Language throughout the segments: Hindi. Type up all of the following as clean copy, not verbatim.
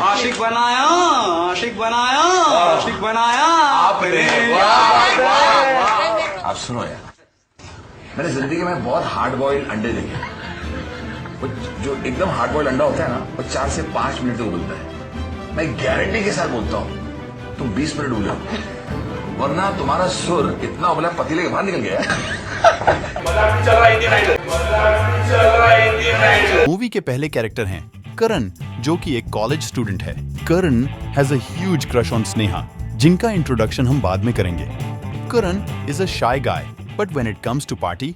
आशिक बनाया, आशिक बनाया, आशिक बनाया आपने। वाह, वाह, वाह। आप सुनो यार, मैंने जिंदगी में बहुत हार्ड बॉइल्ड अंडे देखे। वो जो एकदम हार्ड बॉइल्ड अंडा होता है ना, वो 4 से 5 मिनट तक उबलता है। मैं गारंटी के साथ बोलता हूँ तुम 20 मिनट उबले हो, वरना तुम्हारा सुर इतना उबला पतीले के बाहर निकल गया है। मूवी के पहले कैरेक्टर हैं करण, जो कि एक कॉलेज स्टूडेंट है। Karan has a huge crush on Sneha, जिनका इंट्रोडक्शन हम बाद में करेंगे। Karan is a shy guy, but when it comes to party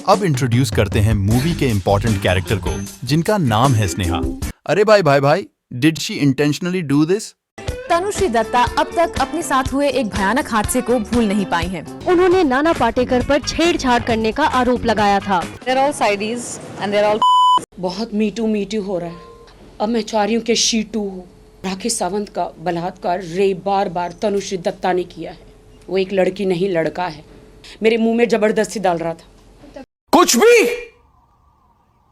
अब इंट्रोड्यूस करते हैं मूवी के इम्पोर्टेंट कैरेक्टर को, जिनका नाम है स्नेहा। अरे भाई, did she intentionally do this? Tanushree Dutta अब तक अपने साथ हुए एक भयानक हादसे को भूल नहीं पाई हैं। उन्होंने नाना पाटेकर पर छेड़छाड़ करने का आरोप लगाया था। They're all sidees and they're all बहुत मीटू हो रहा है। अब मैं चाह रही हूँ कि शीटू राकेश सावंत का बलात्कार रेप बार तनुश्री दत्ता ने किया है। वो एक लड़की नहीं लड़का है। मेरे मुंह में जबरदस्ती डाल रहा था।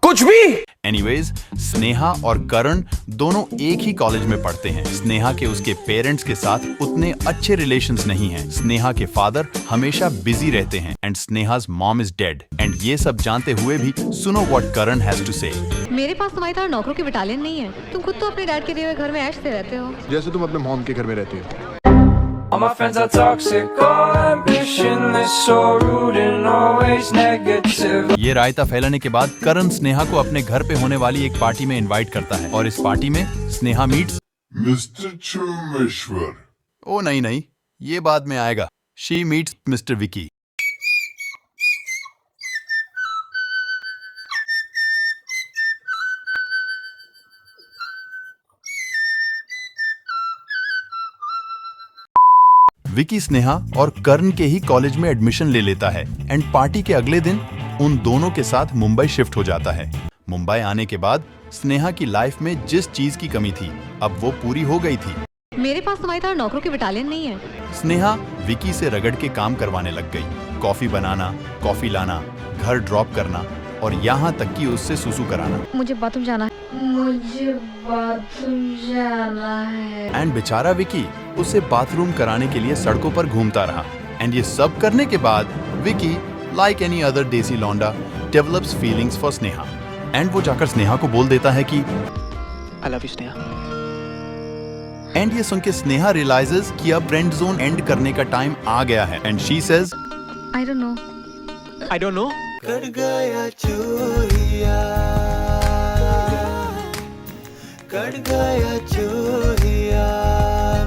कुछ भी एनीवेज, स्नेहा और करण दोनों एक ही कॉलेज में पढ़ते हैं। स्नेहा के उसके पेरेंट्स के साथ उतने अच्छे रिलेशंस नहीं हैं। स्नेहा के फादर हमेशा बिजी रहते हैं and Sneha's mom is dead. And ये सब जानते हुए भी सुनो व्हाट करण हैज टू से। मेरे पास तुम्हारी तरह नौकरों की बटालियन नहीं है। तुम खुद तो अपने डैड के दिए हुए घर में ऐश से रहते हो, जैसे तुम अपने मॉम के घर में रहती हो। All my friends are toxic, all ambitionless, so rude and always negative. ये रायता फैलाने के बाद करण स्नेहा को अपने घर पे होने वाली एक पार्टी में इनवाइट करता है और इस पार्टी में स्नेहा मीट्स मिस्टर चोमेश्वर। ओ नहीं, ये बाद में आएगा। She meets mister Vicky. Vicky Sneha और करण के ही कॉलेज में एडमिशन ले लेता है एंड पार्टी के अगले दिन उन दोनों के साथ मुंबई शिफ्ट हो जाता है। मुंबई आने के बाद स्नेहा की लाइफ में जिस चीज की कमी थी, अब वो पूरी हो गई थी। मेरे पास तुम्हारी तरह नौकरों की बटालियन नहीं है। स्नेहा विकी से रगड़ के काम करवाने लग गई। कॉफी बनाना, कॉफी लाना, घर ड्रॉप करना और यहाँ तक कि उससे सुसु कराना। मुझे बाथरूम जाना है। एंड बेचारा विकी उसे बाथरूम कराने के लिए सड़कों पर घूमता रहा। एंड ये सब करने के बाद विकी, लाइक एनी अदर देसी लौंडा, develops feelings for Sneha. And वो जाकर स्नेहा को बोल देता है कि I love you Sneha. And ये सुन के स्नेहा रियलाइजेस कि अब फ्रेंड जोन एंड करने का टाइम आ गया है। And she says I don't know. कर गया चूहिया, कर गया चूहिया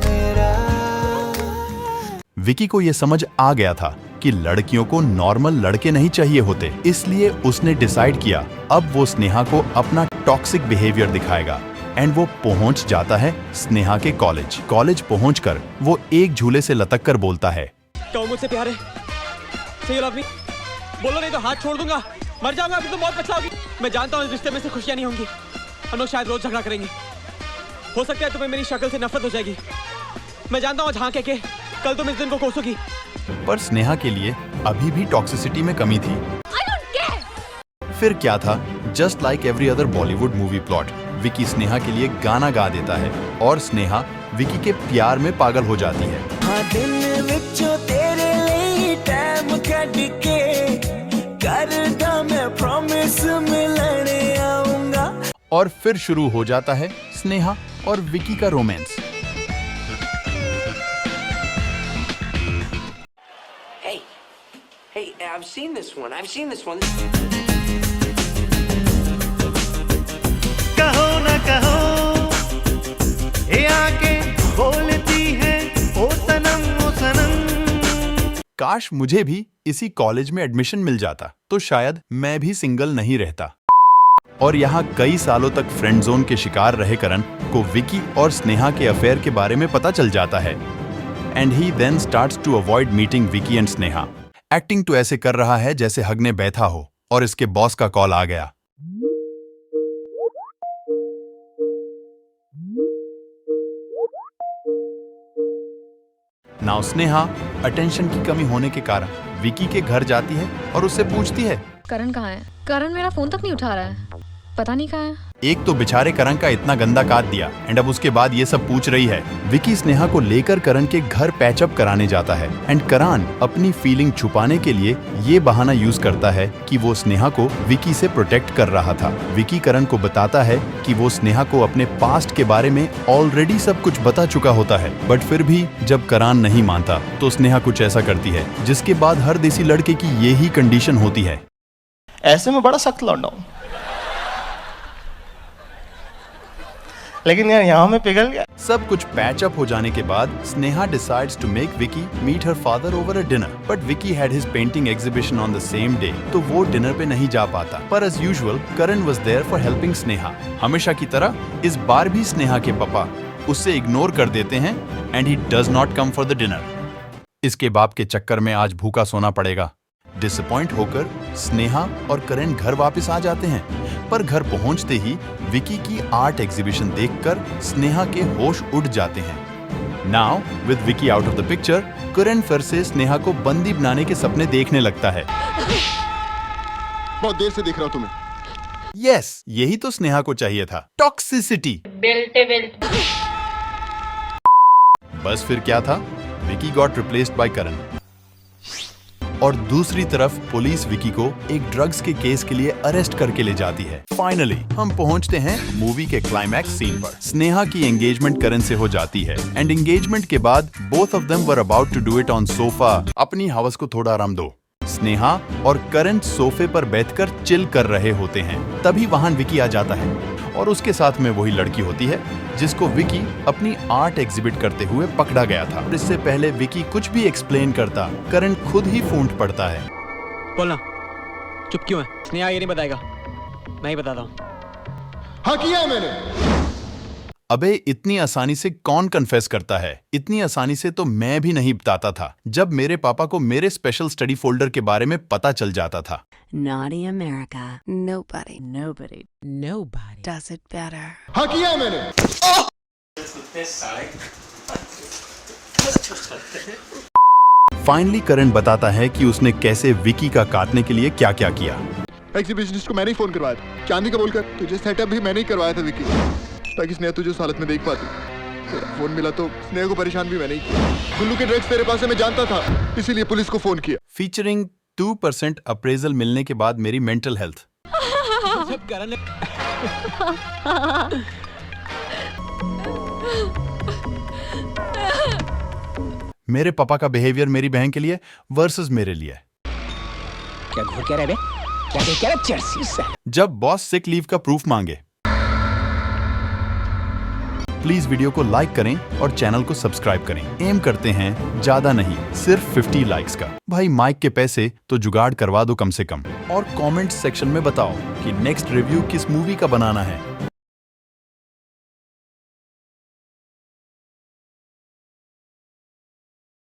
मेरा। विकी को ये समझ आ गया था कि लड़कियों को नॉर्मल लड़के नहीं चाहिए होते, इसलिए उसने डिसाइड किया अब वो स्नेहा को अपना टॉक्सिक बिहेवियर दिखाएगा। एंड वो पहुंच जाता है स्नेहा के कॉलेज। कॉलेज पहुंचकर वो एक झूले से लटक कर बोलता है, कहो मुझसे प्यार है, सही लव मी, बोलो नहीं तो हाथ छोड़ दूंगा, मर जाऊंगा, अभी तो बहुत पछताओगी। मैं जानता हूँ इस रिश्ते में से खुशियां नहीं होंगी, हम लोग शायद रोज झगड़ा करेंगे, हो सकता है तुम्हें मेरी शक्ल से नफरत हो जाएगी। मैं जानता हूँ आज हाँ कह के कल तुम इस दिन को कोसोगी। पर स्नेहा के लिए अभी भी टॉक्सिसिटी में कमी थी। फिर क्या था, just like every other Bollywood movie plot, Vicky Sneha के लिए गाना गा देता है और स्नेहा विकी के प्यार में पागल हो जाती है। हाँ दिन विचों तेरे लिए टाइम कट के करदा मैं प्रॉमिस मिलने आऊंगा। और फिर शुरू हो जाता है स्नेहा और विकी का romance. Hey, I've seen this one. कहो ना कहो, ये आके बोलती है ओ सनम। काश मुझे भी इसी कॉलेज में एडमिशन मिल जाता तो शायद मैं भी सिंगल नहीं रहता। और यहाँ कई सालों तक फ्रेंड जोन के शिकार रहे करण को विकी और स्नेहा के अफेयर के बारे में पता चल जाता है। And he then starts to avoid meeting Vicky and Sneha. Acting तो ऐसे कर रहा है जैसे हगने बैठा हो और इसके बॉस का कॉल आ गया। नाउ स्नेहा अटेंशन की कमी होने के कारण विकी के घर जाती है और उससे पूछती है करण कहाँ है? करण मेरा फोन तक नहीं उठा रहा है, पता नहीं कहाँ है। एक तो बेचारे करण का इतना गंदा काट दिया एंड अब उसके बाद ये सब पूछ रही है। विकी स्नेहा को लेकर करण के घर पैचअप कराने जाता है एंड करण अपनी फीलिंग छुपाने के लिए ये बहाना यूज करता है कि वो स्नेहा को विकी से प्रोटेक्ट कर रहा था। विकी करण को बताता है कि वो स्नेहा को अपने पास्ट के बारे में ऑलरेडी सब कुछ बता चुका होता है, बट फिर भी जब करण नहीं मानता तो स्नेहा कुछ ऐसा करती है जिसके बाद हर देसी लड़के की यही कंडीशन होती है। ऐसे में बड़ा सख्त लौंडा हूं, लेकिन यार यहाँ में पिघल गया। सब कुछ पैचअप हो जाने के बाद Sneha decides to make Vicky meet her father over a dinner, but Vicky had his painting exhibition on the same day, तो वो डिनर पे नहीं जा पाता। पर as usual Karan was there for helping Sneha. हमेशा की तरह इस बार भी स्नेहा के पापा उससे इग्नोर कर देते हैं and he does not come for the dinner. इसके बाप के चक्कर में आज भूखा सोना पड़ेगा। डिसअपॉइंट होकर स्नेहा और करण घर वापस आ जाते हैं, पर घर पहुंचते ही विकी की आर्ट एग्जीबिशन देखकर स्नेहा के होश उड़ जाते हैं। Now with Vicky out of the picture, Karan फिर से स्नेहा को बंदी बनाने के सपने देखने लगता है। बहुत देर से देख रहा हूं तुम्हें। यस, यही तो स्नेहा को चाहिए था, टॉक्सिसिटी। बस फिर क्या था, विकी गॉट रिप्लेस्ड बाय करण। और दूसरी तरफ पुलिस विकी को एक ड्रग्स के केस के लिए अरेस्ट करके ले जाती है। फाइनली हम पहुंचते हैं मूवी के क्लाइमैक्स सीन पर। स्नेहा की एंगेजमेंट करण से हो जाती है एंड एंगेजमेंट के बाद both of them were about to do it on sofa. अपनी हवस को थोड़ा आराम दो। स्नेहा और करण सोफे पर बैठकर चिल कर रहे होते हैं, तभी वहां विकी आ जाता है और उसके साथ में वही लड़की होती है जिसको विकी अपनी आर्ट एग्जिबिट करते हुए पकड़ा गया था। इससे पहले विकी कुछ भी एक्सप्लेन करता, करण खुद ही फूंट पड़ता है। बोलना, चुप क्यों है? स्नेहा ये नहीं बताएगा, मैं ही बताता हूँ। हाँ किया है मैंने। अबे इतनी आसानी से कौन कन्फेस करता है? इतनी आसानी से तो मैं भी नहीं बताता था जब मेरे पापा को मेरे स्पेशल स्टडी फोल्डर के बारे में पता चल जाता था। Naughty America. Nobody does it better. हाँ किया है मैंने। फाइनली करण बताता है कि उसने कैसे विकी का काटने के लिए क्या क्या किया। एग्जीबिशनिस्ट को मैंने ही फोन करवाया था, चांदी का बोलकर। तुझे सेटअप भी मैंने ही करवाया था विकी, ताकि स्नेहा तुझे उस हालत में देख पाती। तेरा फोन मिला तो स्नेहा को परेशान भी मैंने ही किया। गुल्लू के ड्रग्स तेरे पास है मैं जानता था, इसीलिए पुलिस को फोन किया। फीचरिंग 2% अप्रेजल मिलने के बाद मेरी मेंटल हेल्थ। मेरे पापा का बिहेवियर मेरी बहन के लिए वर्सेस मेरे लिए। क्या घोर क्या रहे बे? क्या देख क्या रहे? चर्सी से। जब बॉस सिक लीव का प्रूफ मांगे। प्लीज वीडियो को लाइक करें और चैनल को सब्सक्राइब करें। एम करते हैं ज्यादा नहीं, सिर्फ 50 लाइक्स का। भाई माइक के पैसे तो जुगाड़ करवा दो कम से कम। और कमेंट सेक्शन में बताओ कि नेक्स्ट रिव्यू किस मूवी का बनाना है।